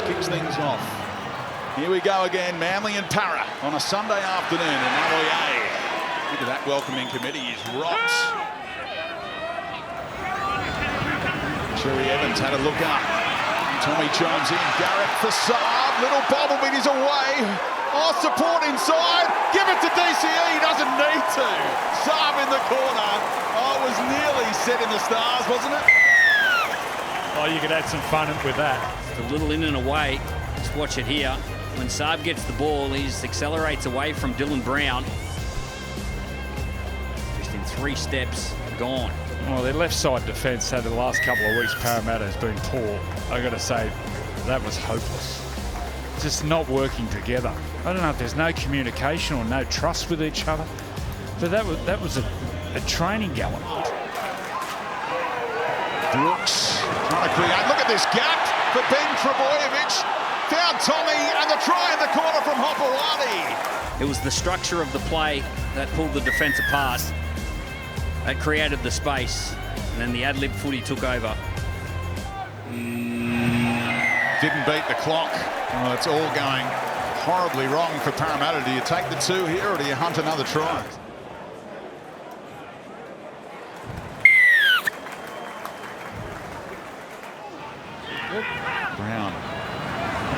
kicks things off. Here we go again, Manly and Para on a Sunday afternoon in Namoye. Look at that welcoming committee is rocked. Cherry Evans had a look up. Tommy chimes in. Garrett for Saab. Little bobble, but he's away. Oh, support inside. Give it to DCE. He doesn't need to. Saab in the corner. Oh, it was nearly set in the stars, wasn't it? Oh, you could add some fun with that. A little in and away. Just watch it here. When Saab gets the ball, he just accelerates away from Dylan Brown. Just in 3 steps, gone. Well, their left side defence over the last couple of weeks, Parramatta has been poor. I've got to say, that was hopeless. Just not working together. I don't know if there's no communication or no trust with each other, but that was a training going. Brooks trying to create. Look at this gap for Ben Trbojevic. Found Tommy and the try in the corner from Hopewadi. It was the structure of the play that pulled the defence apart. That created the space, and then the ad-lib footy took over. Didn't beat the clock. Well, it's all going horribly wrong for Parramatta. Do you take the 2 here or do you hunt another try? Brown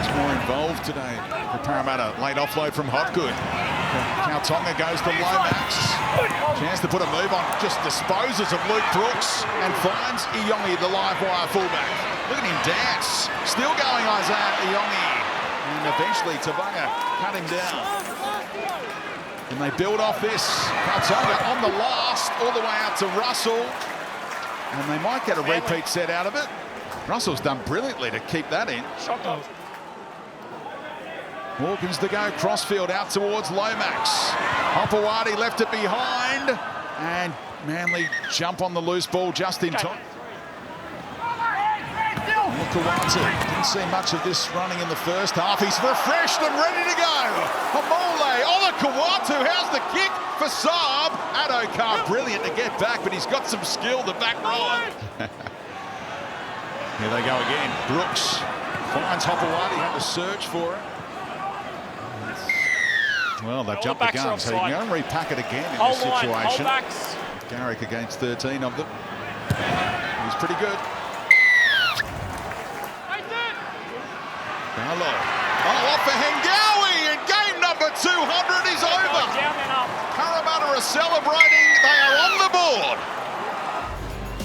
is more involved today for Parramatta. Late offload from Hopgood. Kautonga goes to Lomax. Chance to put a move on. Just disposes of Luke Brooks and finds Iongi, the live wire fullback. Look at him dance. Still going, Isaiah Iongi. And eventually Tavanga cut him down. And they build off this. Kautonga on the last, all the way out to Russell. And they might get a repeat set out of it. Russell's done brilliantly to keep that in. Hawkins to go, crossfield out towards Lomax. Hopewadi left it behind. And Manly jump on the loose ball just in time. Kawatu didn't see much of this running in the first half. He's refreshed and ready to go. Hamole on the Kawatu. How's the kick for Saab? Adokar brilliant to get back, but he's got some skill, the back row. Here they go again. Brooks finds Hopewadi, had to search for it. Well, they've jumped the gun, so you can go and repack it again in this situation. Garrick against 13 of them. He's pretty good. Hello. Oh, off for Hengawi, and game number 200 is over. Parramatta are celebrating. They are on the board.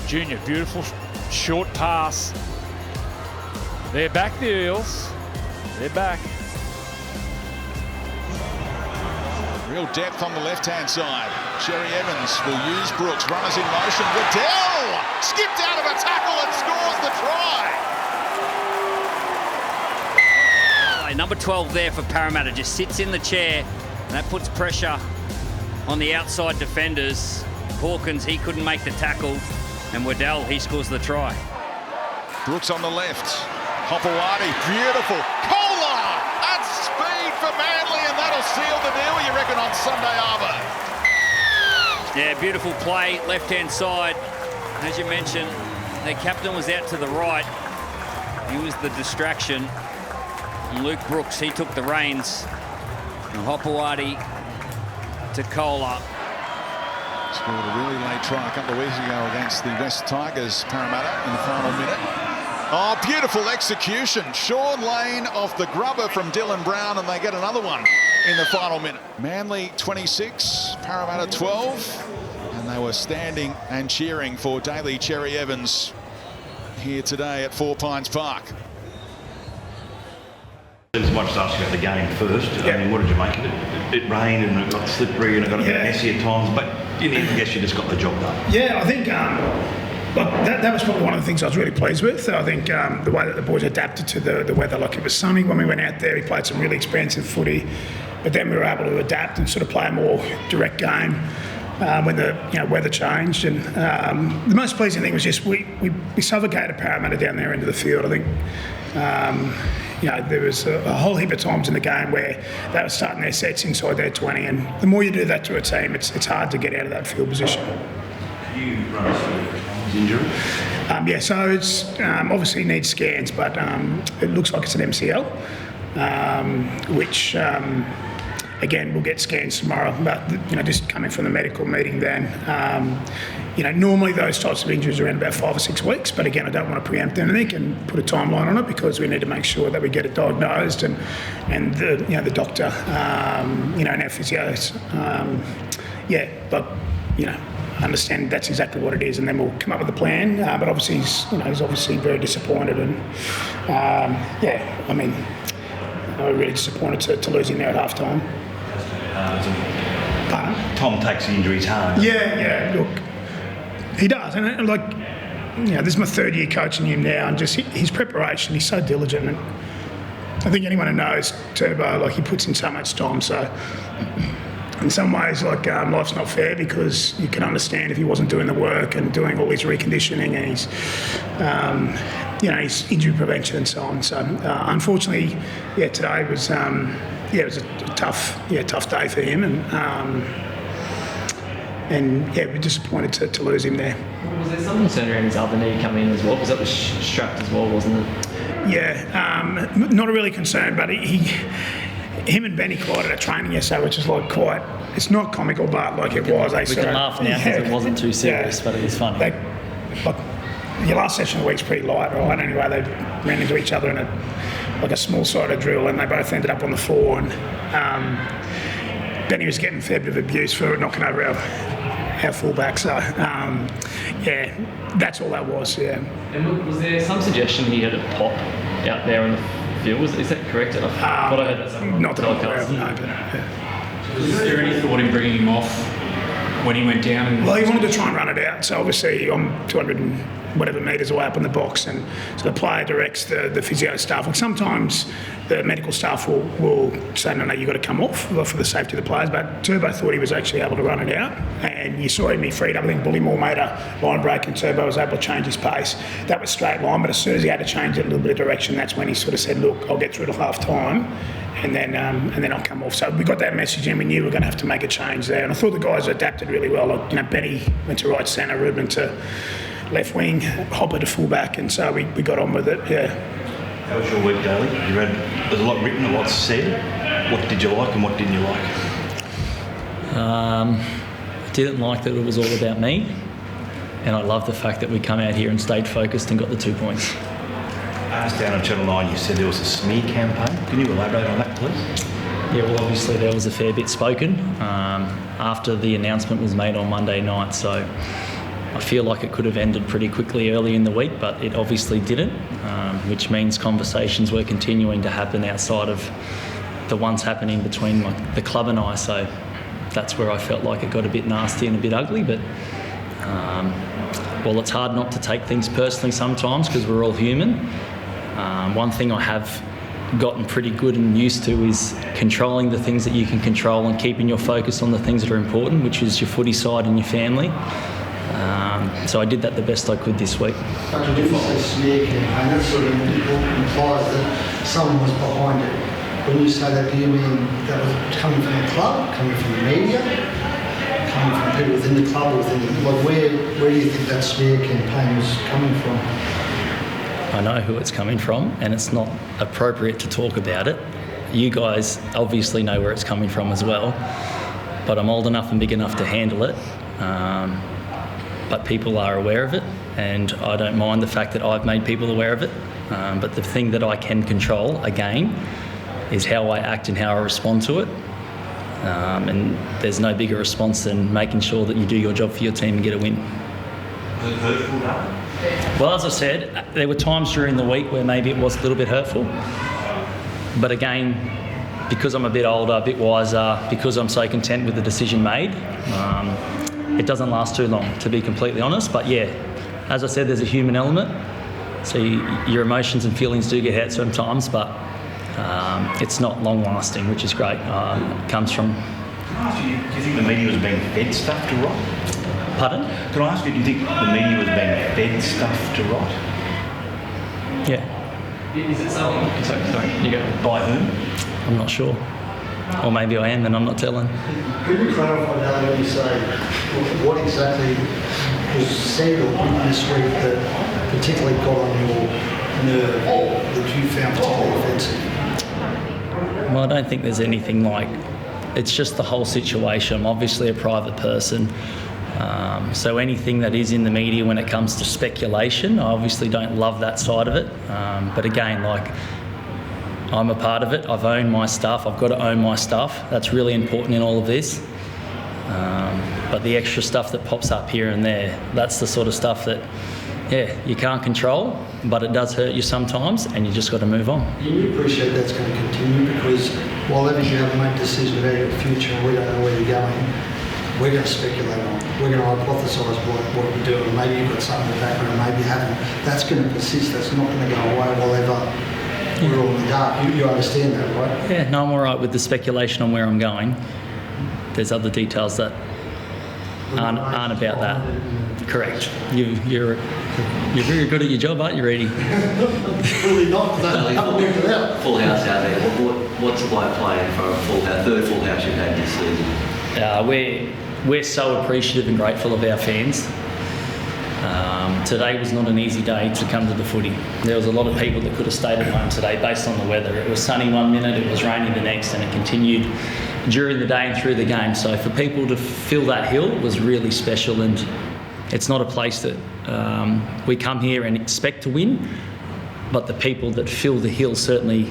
Junior, beautiful short pass. They're back, the Eels. They're back. Real depth on the left-hand side. Cherry Evans will use Brooks. Runners in motion. Waddell skipped out of a tackle and scores the try. Number 12 there for Parramatta just sits in the chair, and that puts pressure on the outside defenders. Hawkins, he couldn't make the tackle, and Waddell, he scores the try. Brooks on the left. Hopewadi, beautiful. Kohler at speed for Manly, and that'll seal the deal, you reckon, on Sunday Arbor. Yeah, beautiful play, left-hand side. As you mentioned, their captain was out to the right. He was the distraction. And Luke Brooks, he took the reins. And Hopewadi to Kohler. Scored a really late try a couple of weeks ago against the West Tigers, Parramatta, in the final minute. Oh, beautiful execution. Sean Lane off the grubber from Dylan Brown, and they get another one in the final minute. Manly 26, Parramatta 12. And they were standing and cheering for Daly Cherry Evans here today at 4 Pines Park. As much as asking about the game first, I mean, what did you make of it? It rained and it got slippery and it got a bit messy at times, but in the end, I guess you just got the job done. Yeah, I think that was probably one of the things I was really pleased with. I think the way that the boys adapted to the weather, like it was sunny when we went out there, we played some really expansive footy, but then we were able to adapt and sort of play a more direct game when the weather changed. And the most pleasing thing was just we suffocated Parramatta down their end of the field. I think there was a whole heap of times in the game where they were starting their sets inside their 20, and the more you do that to a team, it's hard to get out of that field position. You run us through his injury? Yeah, so it's obviously needs scans, but it looks like it's an MCL, which again we'll get scans tomorrow. But just coming from the medical meeting, then normally those types of injuries are around about 5 or 6 weeks. But again, I don't want to preempt anything and put a timeline on it because we need to make sure that we get it diagnosed and the doctor and our physios. Understand that's exactly what it is, and then we'll come up with a plan. But obviously, he's obviously very disappointed, and I'm really disappointed to lose him there at half time. Tom takes the injuries hard. Yeah. Look, he does, and this is my 3rd year coaching him now, and just his preparation. He's so diligent, and I think anyone who knows Turbo, he puts in so much time. So. In some ways, life's not fair because you can understand if he wasn't doing the work and doing all his reconditioning and his injury prevention and so on. So unfortunately, today was it was a tough day for him, and we're disappointed to lose him there. Was there some concern around his other knee coming in as well? Because that was strapped as well, wasn't it? Yeah, not a really concern, but him and Benny collided at training yesterday, which is quite. It's not comical, but it was. We can laugh now because it wasn't too serious, but it was funny. Your last session of the week's pretty light, right? Anyway, they ran into each other in a small-sided drill, and they both ended up on the floor. And Benny was getting a fair bit of abuse for knocking over our fullback. So that's all that was. Yeah. And was there some suggestion he had a pop out there in the field? Is that correct? I heard that. Not that I'm aware of, no. But, Was there any thought in bringing him off when he went down? Well, he wanted to try and run it out. So obviously I'm 200 and whatever metres away up in the box, and so the player directs the physio staff. And sometimes the medical staff will say, no, you've got to come off for the safety of the players. But Turbo thought he was actually able to run it out, and you saw him, he freed up. I think Bullymore made a line break, and Turbo was able to change his pace. That was straight line, but as soon as he had to change it a little bit of direction, that's when he sort of said, look, I'll get through to half time. And then I'll come off. So we got that message, and we knew we were going to have to make a change there. And I thought the guys adapted really well. Benny went to right centre, Ruben to left wing, Hopper to fullback, and so we got on with it. Yeah. How was your week, Daly? There's a lot written, a lot said. What did you like, and what didn't you like? I didn't like that it was all about me, and I love the fact that we come out here and stayed focused and got the 2 points. Down on Channel 9, you said there was a smear campaign. Can you elaborate on that, please? Yeah, well, obviously there was a fair bit spoken after the announcement was made on Monday night, so I feel like it could have ended pretty quickly early in the week, but it obviously didn't, which means conversations were continuing to happen outside of the ones happening between the club and I, so that's where I felt like it got a bit nasty and a bit ugly, but it's hard not to take things personally sometimes because we're all human. One thing I have gotten pretty good and used to is controlling the things that you can control and keeping your focus on the things that are important, which is your footy side and your family. So I did that the best I could this week. But when you say smear campaign, that sort of implies that someone was behind it. When you say that, do you mean that was coming from the club, coming from the media, coming from people within the club, or within where do you think that smear campaign was coming from? I know who it's coming from, and it's not appropriate to talk about it. You guys obviously know where it's coming from as well, but I'm old enough and big enough to handle it. But people are aware of it, and I don't mind the fact that I've made people aware of it. But the thing that I can control, again, is how I act and how I respond to it. And there's no bigger response than making sure that you do your job for your team and get a win. Was it hurtful, Daly? Well, as I said, there were times during the week where maybe it was a little bit hurtful. But again, because I'm a bit older, a bit wiser, because I'm so content with the decision made, it doesn't last too long, to be completely honest. But yeah, as I said, there's a human element. So your emotions and feelings do get hurt sometimes, but it's not long lasting, which is great. It comes from... Can I ask you, do you think the media was being fed stuff to write? Pardon? Can I ask you, do you think the media was being fed stuff to write? Yeah. Is it something? Sorry, you go. By whom? I'm not sure. Or maybe I am and I'm not telling. Could you clarify, Daly, when you say what exactly was said or done this week that particularly got on your nerve that you found particularly offensive? Well, I don't think there's anything like, it's just the whole situation. I'm obviously a private person. So anything that is in the media when it comes to speculation, I obviously don't love that side of it. But again, like, I'm a part of it. I've owned my stuff. I've got to own my stuff. That's really important in all of this. But the extra stuff that pops up here and there, that's the sort of stuff that, yeah, you can't control, but it does hurt you sometimes, and you just got to move on. You appreciate that's going to continue, because while ever you haven't made a decision about your future, we don't know where you're going, we're going to speculate on it. We're going to hypothesise what you're doing. Maybe you've got something in the background, maybe you haven't. That's going to persist. That's not going to go away while ever we're all in the dark. You understand that, right? Yeah, no, I'm all right with the speculation on where I'm going. There's other details that aren't about that. Correct. You're very good at your job, aren't you, Reedy? Really not, because I haven't worked it out. Full house out there. What's it like playing for a full house, third full house you've had this season? We're so appreciative and grateful of our fans. Today was not an easy day to come to the footy. There was a lot of people that could have stayed at home today based on the weather. It was sunny one minute, it was rainy the next, and it continued during the day and through the game. So for people to fill that hill was really special, and it's not a place that we come here and expect to win, but the people that fill the hill certainly,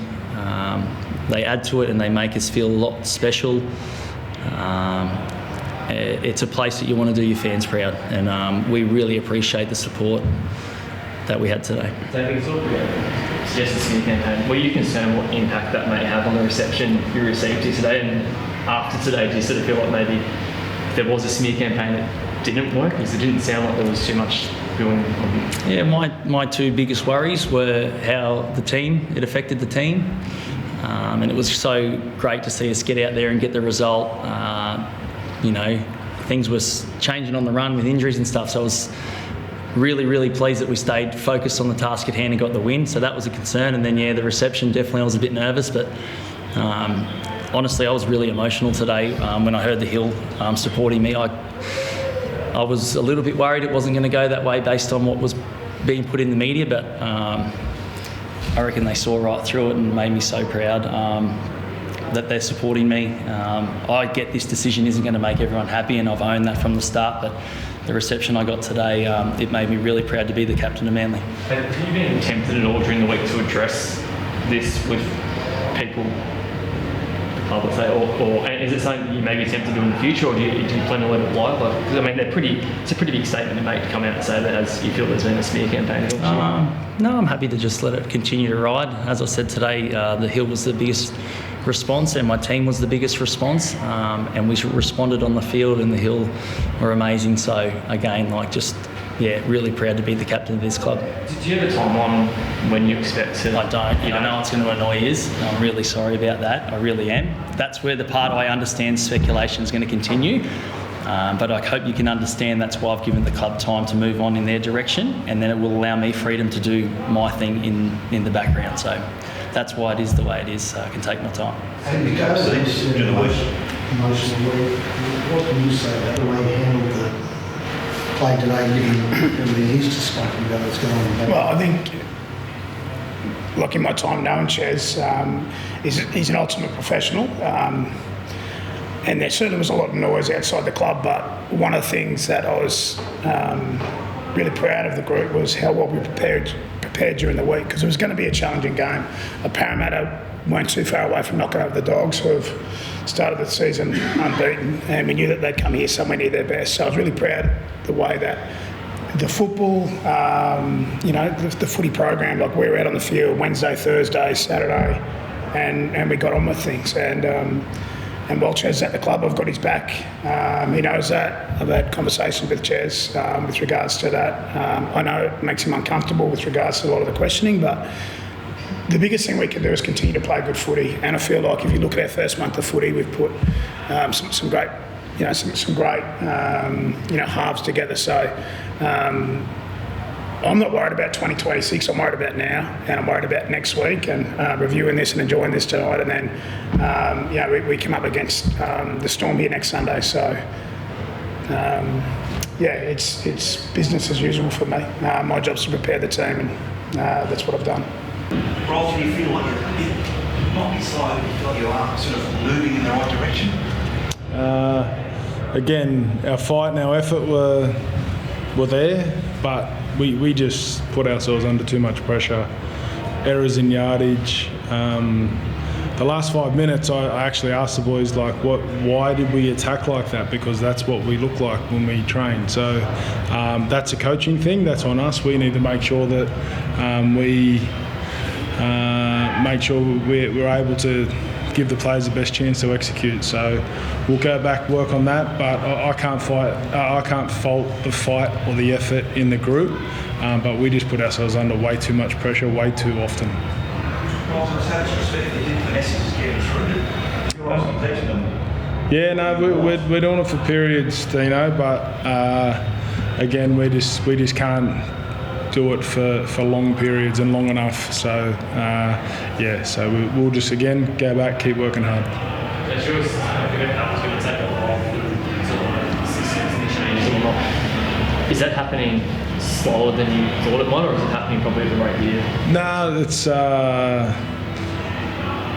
they add to it and they make us feel a lot special. It's a place that you want to do your fans proud, and we really appreciate the support that we had today. David, it's all about suggested smear campaign. Were you concerned what impact that may have on the reception you received here today? And after today, do you sort of feel like maybe if there was a smear campaign that didn't work, because it didn't sound like there was too much going on? Yeah, my two biggest worries were how it affected the team. And it was so great to see us get out there and get the result. Things were changing on the run with injuries and stuff, so I was really, really pleased that we stayed focused on the task at hand and got the win. So that was a concern. And then, the reception, definitely I was a bit nervous, but honestly, I was really emotional today when I heard the Hill supporting me. I was a little bit worried it wasn't going to go that way based on what was being put in the media, but I reckon they saw right through it and made me so proud that they're supporting me. I get this decision isn't going to make everyone happy, and I've owned that from the start, but the reception I got today, it made me really proud to be the captain of Manly. Have you been tempted at all during the week to address this with people, I would say, or is it something that you may be tempted to do in the future, or do you plan to let it lie? Because it's a pretty big statement to make, to come out and say that as you feel there's been a smear campaign. No, I'm happy to just let it continue to ride. As I said today, the Hill was the biggest response, and my team was the biggest response, and we responded on the field, and the Hill were amazing. So again, really proud to be the captain of this club. Did you have a timeline when you expect to? I don't. I know it's going to annoy you. I'm really sorry about that. I really am. That's where the part I understand speculation is going to continue. But I hope you can understand that's why I've given the club time to move on in their direction, and then it will allow me freedom to do my thing in the background. So that's why it is the way it is. So I can take my time. And because of this emotionally, what can you say about the way you handled the play today, given everything he's just spoken about what's going on? Well, I think, in my time knowing Chaz, he's an ultimate professional. And there certainly was a lot of noise outside the club, but one of the things that I was really proud of the group was how well we prepared during the week, because it was going to be a challenging game. Parramatta weren't too far away from knocking over the Dogs, who have started the season unbeaten, and we knew that they'd come here somewhere near their best. So I was really proud of the way that the football, the footy program, we were out on the field Wednesday, Thursday, Saturday, and we got on with things. And while Chaz at the club, I've got his back. He knows that. I've had conversations with Chaz with regards to that. I know it makes him uncomfortable with regards to a lot of the questioning, but the biggest thing we can do is continue to play good footy. And I feel like if you look at our first month of footy, we've put some great, some great, halves together. So I'm not worried about 2026. I'm worried about now, and I'm worried about next week, and reviewing this and enjoying this tonight. And then, we come up against the Storm here next Sunday. So it's business as usual for me. My job's to prepare the team, and that's what I've done. Rolls, do you feel like you're not beside, you feel like you are sort of moving in the right direction? Again, our fight and our effort were there, but we just put ourselves under too much pressure. Errors in yardage. The last 5 minutes, I actually asked the boys, like, why did we attack like that? Because that's what we look like when we train. So that's a coaching thing. That's on us. We need to make sure that we make sure we're able to give the players the best chance to execute. So we'll go back, work on that. But I can't fault the fight or the effort in the group. But we just put ourselves under way too much pressure, way too often. Yeah, no, we're doing it for periods, Dino. But again, we just can't do it for long periods and long enough. So so we'll just again go back, keep working hard. Is that happening slower than you thought it might, or is it happening probably at the right year? No,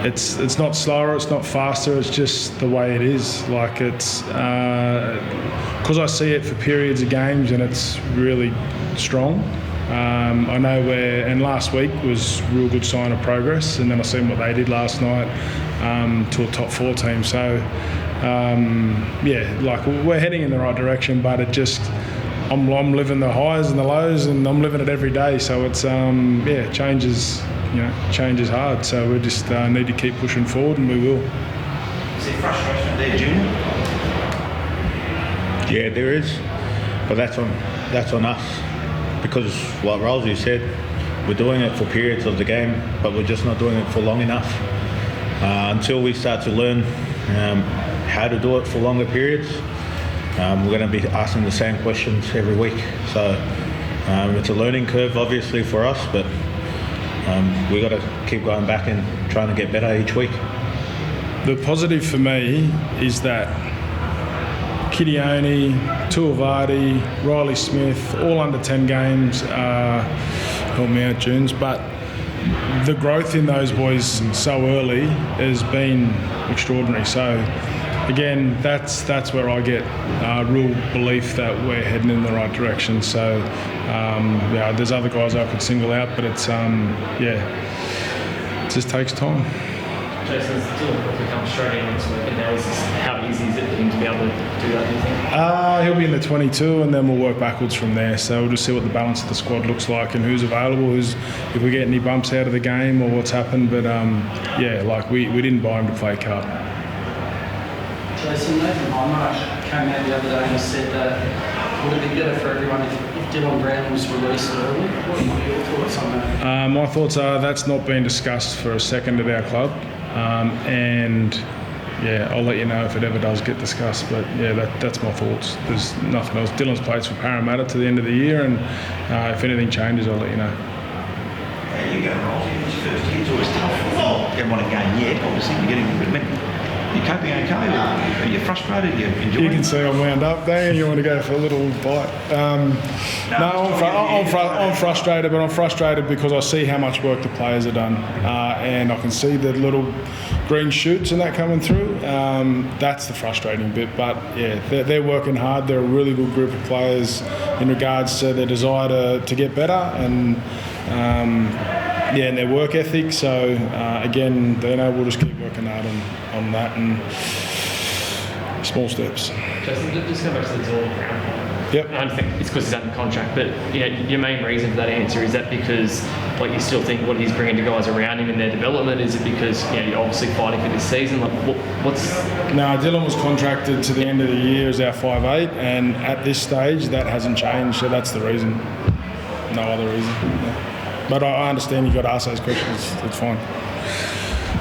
it's not slower, it's not faster. It's just the way it is. Like it's because I see it for periods of games, and it's really strong. I know and last week was a real good sign of progress, and then I seen what they did last night to a top 4 team. So like we're heading in the right direction, but it just. I'm living the highs and the lows, and I'm living it every day. So it's change is hard. So we just need to keep pushing forward, and we will. Is there frustration there, Junior? Yeah, there is, but that's on us because, like Rosie said, we're doing it for periods of the game, but we're just not doing it for long enough. Until we start to learn how to do it for longer periods. We're going to be asking the same questions every week. So it's a learning curve, obviously, for us, but we've got to keep going back and trying to get better each week. The positive for me is that Kidione, Tuivati, Riley Smith, all under 10 games, help me out, Junes, but the growth in those boys so early has been extraordinary. So again, that's where I get real belief that we're heading in the right direction. So, there's other guys I could single out, but it's, it just takes time. Jason's still to come straight in next week, and how easy is it for him to be able to do that, do you think? He'll be in the 22, and then we'll work backwards from there. So we'll just see what the balance of the squad looks like and who's available, if we get any bumps out of the game or what's happened. But, we didn't buy him to play cup. Jason, Nathan Hindmarsh came out the other day and said that would it be better for everyone if Dylan Brown was released early? What are your thoughts on that? My thoughts are that's not been discussed for a second at our club. I'll let you know if it ever does get discussed. But that's my thoughts. There's nothing else. Dylan's plays for Parramatta to the end of the year, and if anything changes, I'll let you know. There you go, Ross. His first year's always tough. Well, haven't won a game yet, obviously. You're getting a bit. You're coping okay? Are you frustrated? Are you enjoying it? You can see I'm wound up there. You want to go for a little bite? I'm frustrated, but I'm frustrated because I see how much work the players have done, and I can see the little green shoots and that coming through. That's the frustrating bit. But they're working hard. They're a really good group of players in regards to their desire to get better and their work ethic. So again, we'll just keep working hard on that and small steps. Jason, just go back to the Dylan Brown point. Yep. I don't think it's because he's under contract, but your main reason for that answer, is that because you still think what he's bringing to guys around him in their development? Is it because you're obviously fighting for this season? What's? No, Dylan was contracted to the end of the year as our 5'8", and at this stage that hasn't changed, so that's the reason. No other reason. Yeah. But I understand you've got to ask those questions. It's fine.